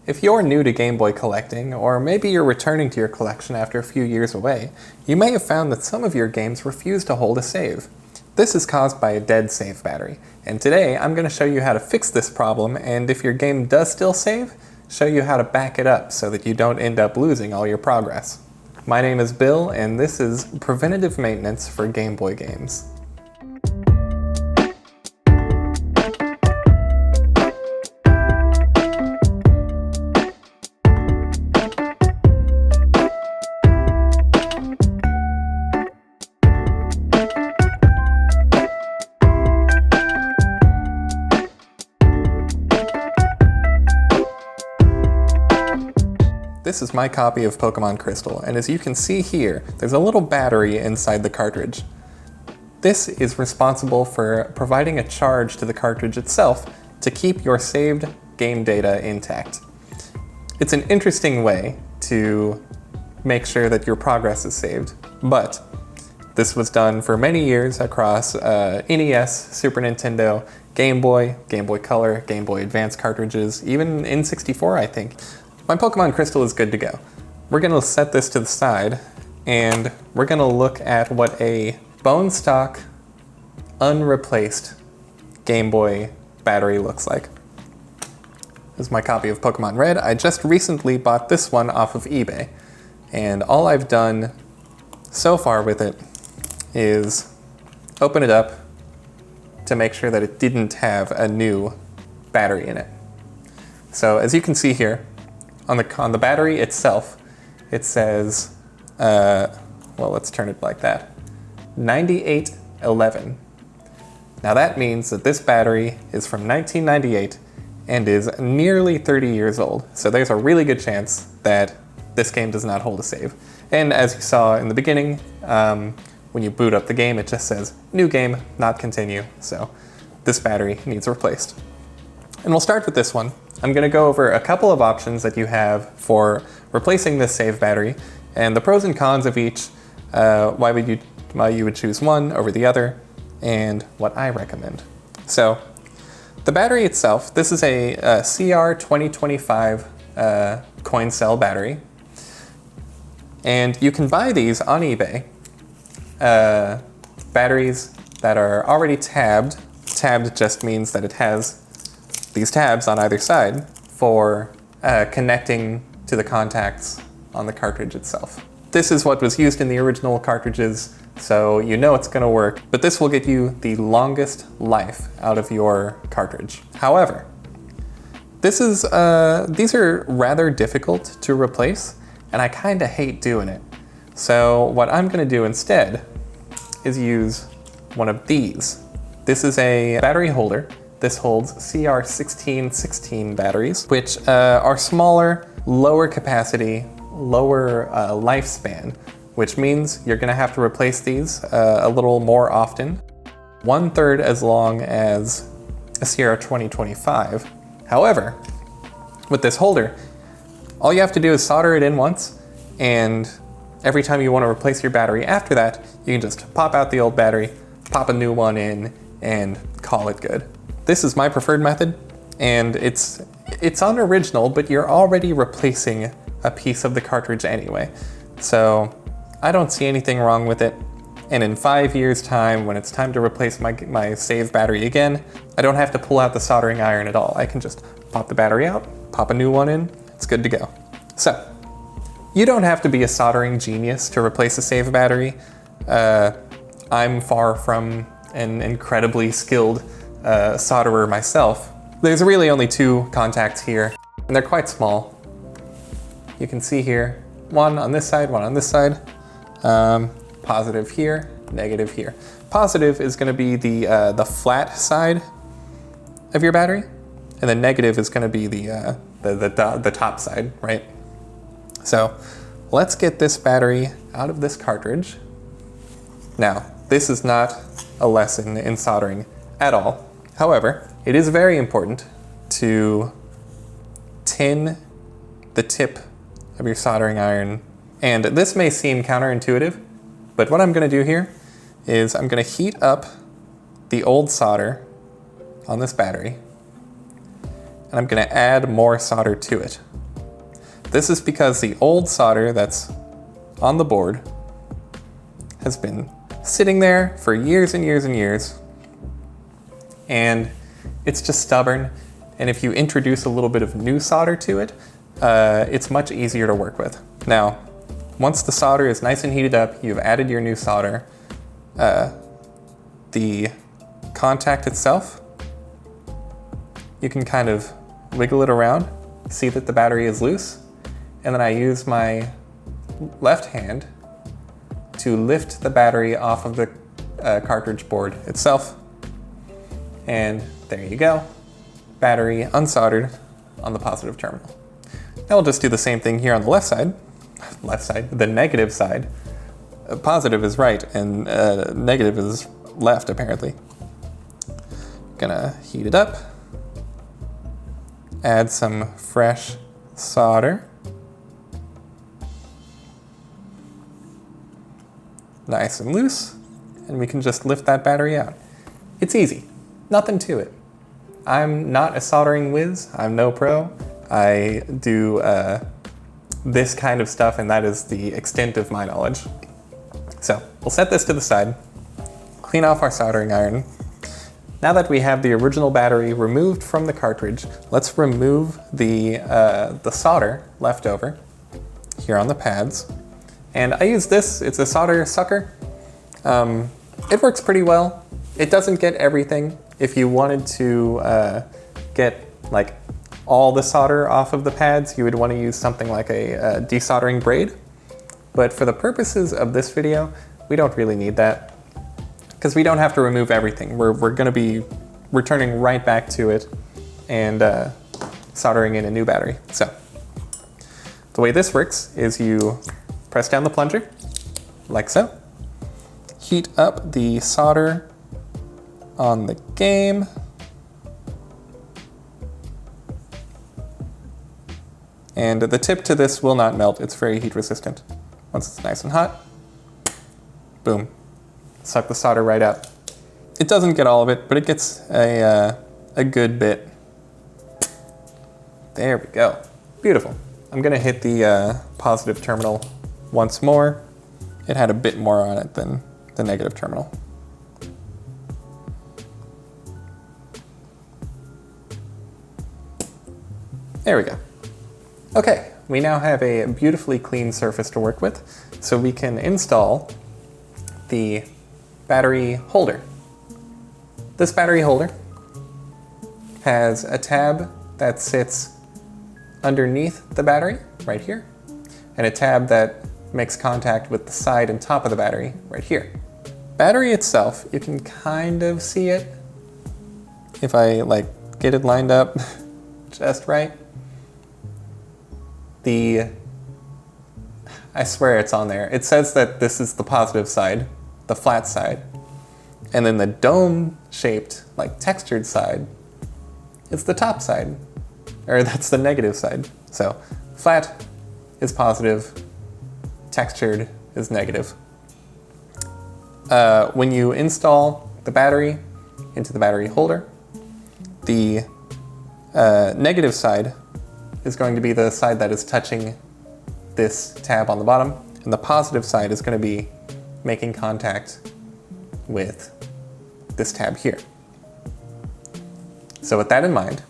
If you're new to Game Boy collecting, or maybe you're returning to your collection after a few years away, you may have found that some of your games refuse to hold a save. This is caused by a dead save battery, and today I'm going to show you how to fix this problem, and if your game does still save, show you how to back it up so that you don't end up losing all your progress. My name is Bill, and this is preventative maintenance for Game Boy games. This is my copy of Pokémon Crystal, and as you can see here, there's a little battery inside the cartridge. This is responsible for providing a charge to the cartridge itself to keep your saved game data intact. It's an interesting way to make sure that your progress is saved, but this was done for many years across NES, Super Nintendo, Game Boy, Game Boy Color, Game Boy Advance cartridges, even N64, I think. My Pokémon Crystal is good to go. We're gonna set this to the side, and we're gonna look at what a bone stock, unreplaced Game Boy battery looks like. This is my copy of Pokémon Red. I just recently bought this one off of eBay, and all I've done so far with it is open it up to make sure that it didn't have a new battery in it. So as you can see here, on the battery itself, it says, well, let's turn it like that, 9811. Now that means that this battery is from 1998 and is nearly 30 years old. So there's a really good chance that this game does not hold a save. And as you saw in the beginning, when you boot up the game, it just says, new game, not continue. So this battery needs replaced. And we'll start with this one. I'm going to go over a couple of options that you have for replacing this save battery, and the pros and cons of each, why you would choose one over the other, and what I recommend. So, the battery itself, this is a CR2025 coin cell battery, and you can buy these on eBay. Batteries that are already tabbed. Tabbed just means that it has these tabs on either side for connecting to the contacts on the cartridge itself. This is what was used in the original cartridges, so you know it's gonna work, but this will get you the longest life out of your cartridge. However, these are rather difficult to replace, and I kinda hate doing it. So what I'm gonna do instead is use one of these. This is a battery holder. This holds CR1616 batteries, which are smaller, lower capacity, lower lifespan, which means you're gonna have to replace these a little more often. 1/3 as long as a CR2025. However, with this holder, all you have to do is solder it in once, and every time you wanna replace your battery after that, you can just pop out the old battery, pop a new one in, and call it good. This is my preferred method, and it's unoriginal, but you're already replacing a piece of the cartridge anyway. So I don't see anything wrong with it. And in 5 years' time, when it's time to replace my save battery again, I don't have to pull out the soldering iron at all. I can just pop the battery out, pop a new one in, it's good to go. So, you don't have to be a soldering genius to replace a save battery. I'm far from an incredibly skilled solderer myself. There's really only 2 contacts here, and they're quite small. You can see here, one on this side, one on this side. Positive here, negative here. Positive is gonna be the flat side of your battery, and then negative is gonna be the top side, right? So let's get this battery out of this cartridge. Now, this is not a lesson in soldering at all. However, it is very important to tin the tip of your soldering iron. And this may seem counterintuitive, but what I'm gonna do here is I'm gonna heat up the old solder on this battery. and I'm going to add more solder to it. This is because the old solder that's on the board has been sitting there for years and years and years, and it's just stubborn. And if you introduce a little bit of new solder to it, it's much easier to work with. Now, once the solder is nice and heated up, you've added your new solder, the contact itself, you can kind of wiggle it around, see that the battery is loose, and then I use my left hand to lift the battery off of the cartridge board itself. And there you go, battery unsoldered on the positive terminal. Now we'll just do the same thing here on the left side, the negative side. Positive is right and negative is left apparently. Gonna heat it up, add some fresh solder. Nice and loose, and we can just lift that battery out. It's easy, nothing to it. I'm not a soldering whiz, I'm no pro. I do this kind of stuff, and that is the extent of my knowledge. So we'll set this to the side, clean off our soldering iron. Now that we have the original battery removed from the cartridge, let's remove the solder left over here on the pads. And I use this, it's a solder sucker. It works pretty well. It doesn't get everything. If you wanted to get like all the solder off of the pads, you would want to use something like a desoldering braid. But for the purposes of this video, we don't really need that because we don't have to remove everything. We're going to be returning right back to it and soldering in a new battery. So the way this works is you press down the plunger, like so. Heat up the solder on the game. And the tip to this will not melt, it's very heat resistant. Once it's nice and hot, boom, suck the solder right out. It doesn't get all of it, but it gets a good bit. There we go, beautiful. I'm gonna hit the positive terminal once more. It had a bit more on it than the negative terminal. There we go. Okay, we now have a beautifully clean surface to work with, so we can install the battery holder. This battery holder has a tab that sits underneath the battery, right here, and a tab that makes contact with the side and top of the battery, right here. Battery itself, you can kind of see it if I like get it lined up just right. I swear it's on there. It says that this is the positive side, the flat side, and then the dome-shaped, like textured side is the top side, or that's the negative side. So flat is positive, textured is negative. When you install the battery into the battery holder, the negative side is going to be the side that is touching this tab on the bottom, and the positive side is going to be making contact with this tab here. So with that in mind,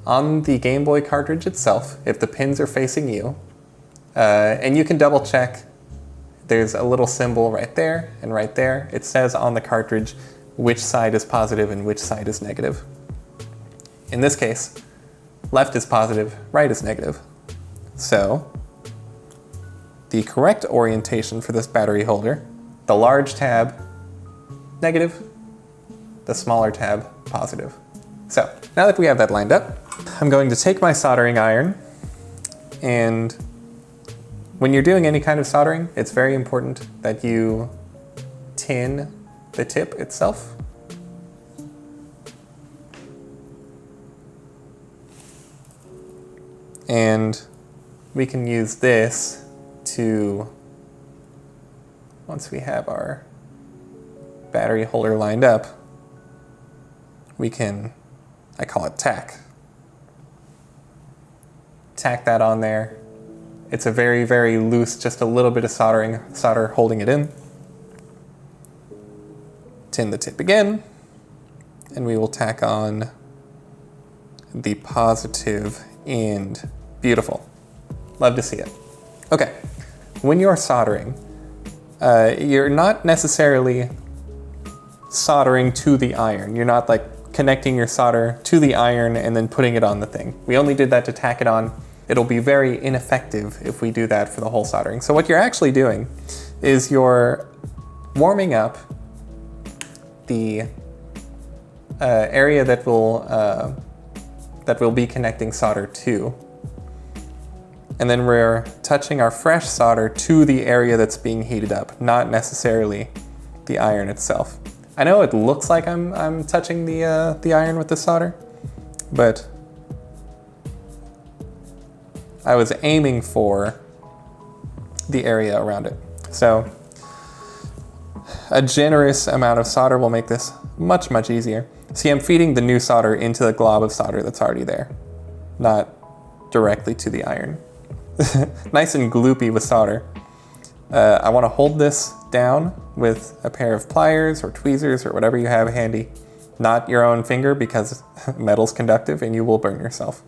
on the Game Boy cartridge itself, if the pins are facing you, and you can double check, there's a little symbol right there and right there. It says on the cartridge which side is positive and which side is negative. In this case, left is positive, right is negative. So the correct orientation for this battery holder, the large tab, negative, the smaller tab, positive. So now that we have that lined up, I'm going to take my soldering iron, and when you're doing any kind of soldering, it's very important that you tin the tip itself. And we can use this to, once we have our battery holder lined up, we can, I call it tack. tack that on there. It's a very, very loose, just a little bit of solder holding it in. Tin the tip again, and we will tack on the positive end. Beautiful. Love to see it. Okay, when you're soldering, you're not necessarily soldering to the iron. You're not like connecting your solder to the iron and then putting it on the thing. We only did that to tack it on. It'll be very ineffective if we do that for the whole soldering. So what you're actually doing is you're warming up the area that will be connecting solder to. And then we're touching our fresh solder to the area that's being heated up, not necessarily the iron itself. I know it looks like I'm touching the iron with the solder, but I was aiming for the area around it. So a generous amount of solder will make this much, much easier. See, I'm feeding the new solder into the glob of solder that's already there, not directly to the iron. Nice and gloopy with solder. I want to hold this down with a pair of pliers or tweezers or whatever you have handy. Not your own finger, because metal's conductive and you will burn yourself.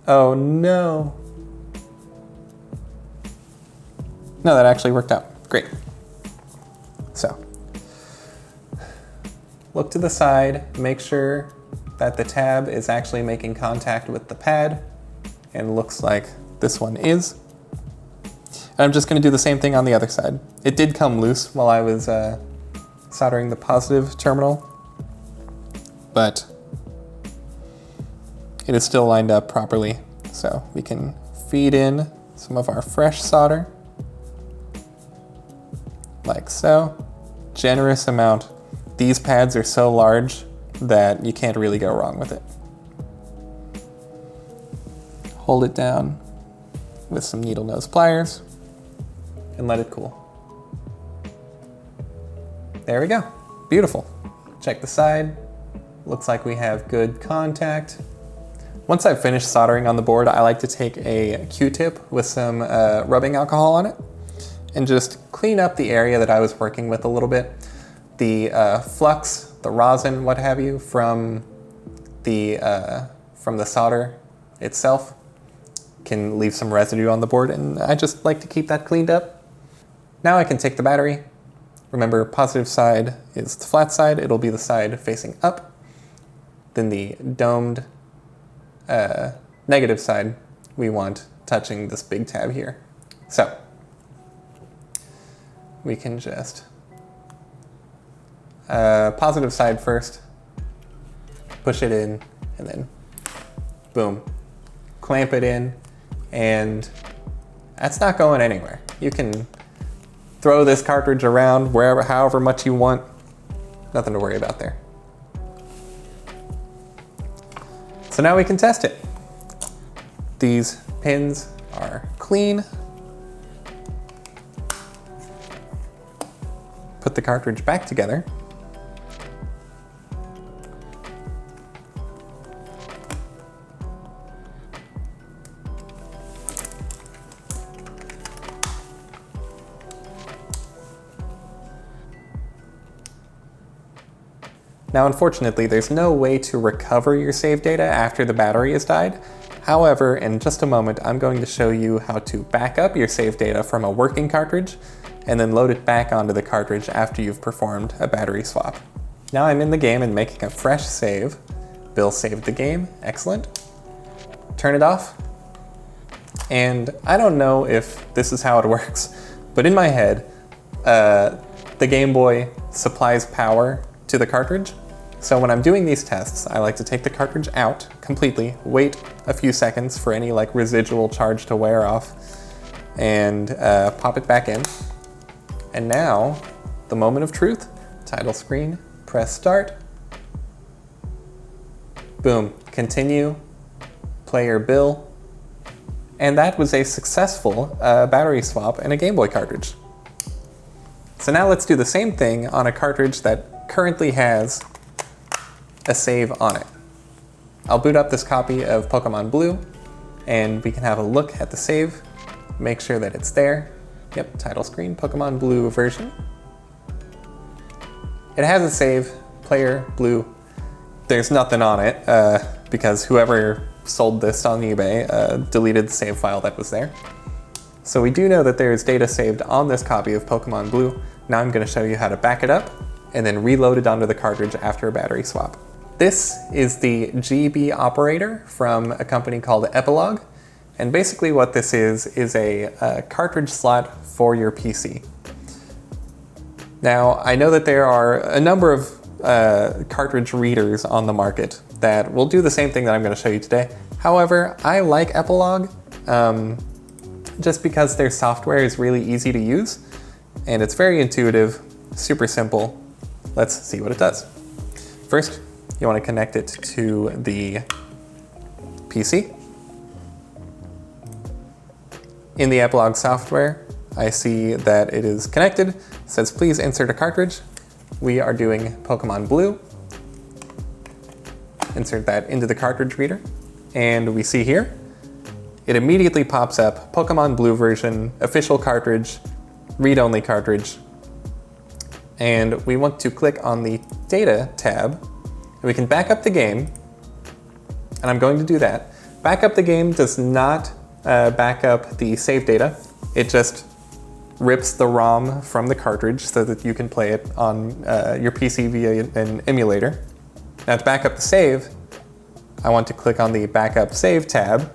Oh no. No, that actually worked out. Great. So, look to the side, make sure that the tab is actually making contact with the pad, and looks like this one is. And I'm just gonna do the same thing on the other side. It did come loose while I was soldering the positive terminal, but it is still lined up properly. So we can feed in some of our fresh solder, like so. Generous amount. These pads are so large that you can't really go wrong with it. Hold it down with some needle nose pliers and let it cool. There we go. Beautiful. Check the side. Looks like we have good contact. Once I've finished soldering on the board, I like to take a Q-tip with some rubbing alcohol on it and just clean up the area that I was working with a little bit. The flux, the rosin, what have you, from the solder itself can leave some residue on the board, and I just like to keep that cleaned up. Now I can take the battery. Remember, positive side is the flat side. It'll be the side facing up. Then the domed negative side, we want touching this big tab here. So we can just positive side first, push it in, and then boom, clamp it in, and that's not going anywhere. You can throw this cartridge around wherever, however much you want. Nothing to worry about there. So now we can test it. These pins are clean. Put the cartridge back together. Now, unfortunately, there's no way to recover your save data after the battery has died. However, in just a moment, I'm going to show you how to back up your save data from a working cartridge and then load it back onto the cartridge after you've performed a battery swap. Now I'm in the game and making a fresh save. Bill saved the game, excellent. Turn it off. And I don't know if this is how it works, but in my head, the Game Boy supplies power to the cartridge. So when I'm doing these tests, I like to take the cartridge out completely, wait a few seconds for any like residual charge to wear off, and pop it back in. And now, the moment of truth, title screen, press start. Boom, continue, play your bill. And that was a successful battery swap in a Game Boy cartridge. So now let's do the same thing on a cartridge that currently has a save on it. I'll boot up this copy of Pokémon Blue, and we can have a look at the save, make sure that it's there. Yep, title screen, Pokemon Blue version. It has a save, player blue. There's nothing on it because whoever sold this on eBay deleted the save file that was there. So we do know that there is data saved on this copy of Pokemon Blue. Now I'm going to show you how to back it up and then reload it onto the cartridge after a battery swap. This is the GB operator from a company called Epilogue. And basically what this is a cartridge slot for your PC. Now, I know that there are a number of cartridge readers on the market that will do the same thing that I'm going to show you today. However, I like Epilogue just because their software is really easy to use and it's very intuitive, super simple. Let's see what it does. First, you want to connect it to the PC. In the Epilogue software, I see that it is connected. It says, please insert a cartridge. We are doing Pokemon Blue. Insert that into the cartridge reader. And we see here, it immediately pops up Pokemon Blue version, official cartridge, read-only cartridge. And we want to click on the data tab. And we can back up the game. And I'm going to do that. Back up the game does not back up the save data. It just rips the ROM from the cartridge so that you can play it on your PC via an emulator. Now to back up the save, I want to click on the Backup Save tab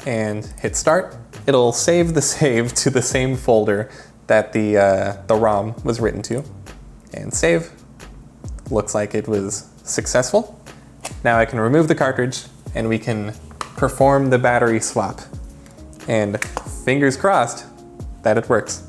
and hit Start. It'll save the save to the same folder that the ROM was written to. And save. Looks like it was successful. Now I can remove the cartridge and we can perform the battery swap. And fingers crossed that it works.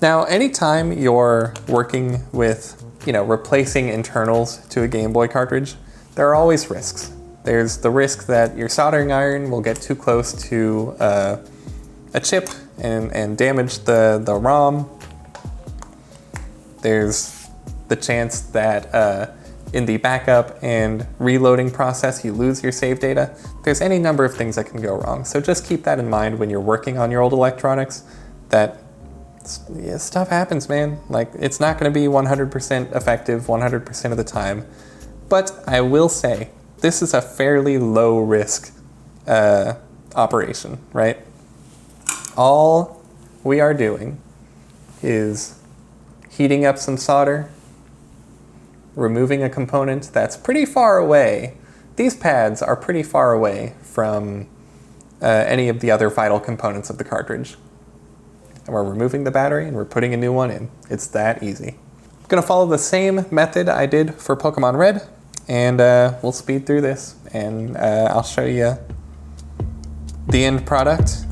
Now, anytime you're working with, replacing internals to a Game Boy cartridge, there are always risks. There's the risk that your soldering iron will get too close to a chip and damage the ROM. There's the chance that in the backup and reloading process, you lose your save data. There's any number of things that can go wrong. So just keep that in mind when you're working on your old electronics, that stuff happens, man. Like, it's not gonna be 100% effective 100% of the time. But I will say, this is a fairly low risk operation, right? All we are doing is heating up some solder, removing a component that's pretty far away. These pads are pretty far away from any of the other vital components of the cartridge. And we're removing the battery and we're putting a new one in. It's that easy. I'm gonna follow the same method I did for Pokemon Red, and we'll speed through this and I'll show you the end product.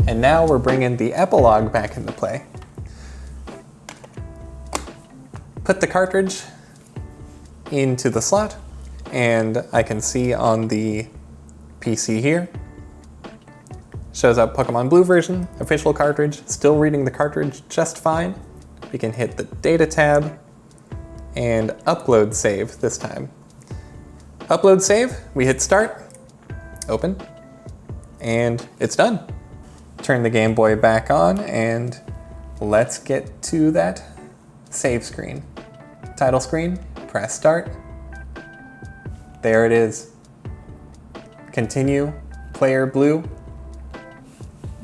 And now we're bringing the Epilogue back into play. Put the cartridge into the slot, and I can see on the PC here, shows up Pokemon Blue version, official cartridge, still reading the cartridge just fine. We can hit the data tab and upload save this time. Upload save, we hit start, open, and it's done. Turn the Game Boy back on and let's get to that save screen. Title screen, press start. There it is. Continue, player blue.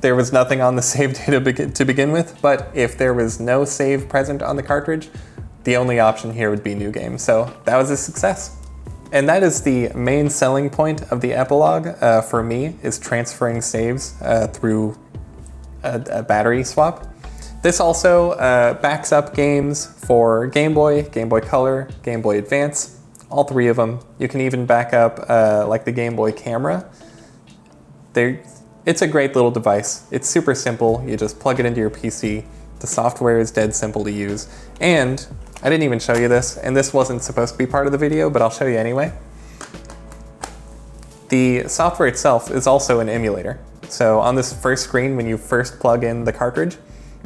there was nothing on the save data to begin with, but if there was no save present on the cartridge, the only option here would be New Game. So that was a success. And that is the main selling point of the epilogue for me, is transferring saves through a battery swap. This also backs up games for Game Boy, Game Boy Color, Game Boy Advance, all three of them. You can even back up like the Game Boy camera. It's a great little device. It's super simple. You just plug it into your PC. The software is dead simple to use. And I didn't even show you this, and this wasn't supposed to be part of the video, but I'll show you anyway. The software itself is also an emulator. So on this first screen, when you first plug in the cartridge,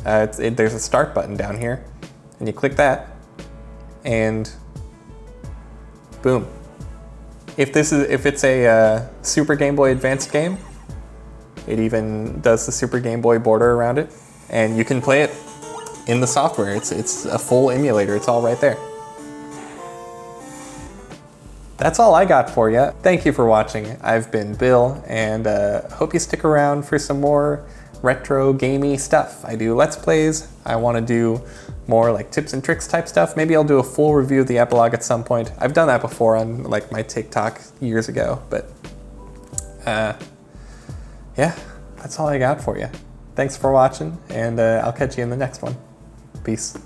there's a start button down here, and you click that, and boom. If it's a Super Game Boy Advanced game, it even does the Super Game Boy border around it, and you can play it in the software. It's a full emulator. It's all right there. That's all I got for you. Thank you for watching. I've been Bill, and hope you stick around for some more retro gamey stuff. I do Let's Plays. I want to do more like tips and tricks type stuff. Maybe I'll do a full review of the epilogue at some point. I've done that before on like my TikTok years ago, but yeah, that's all I got for you. Thanks for watching, and I'll catch you in the next one. Peace.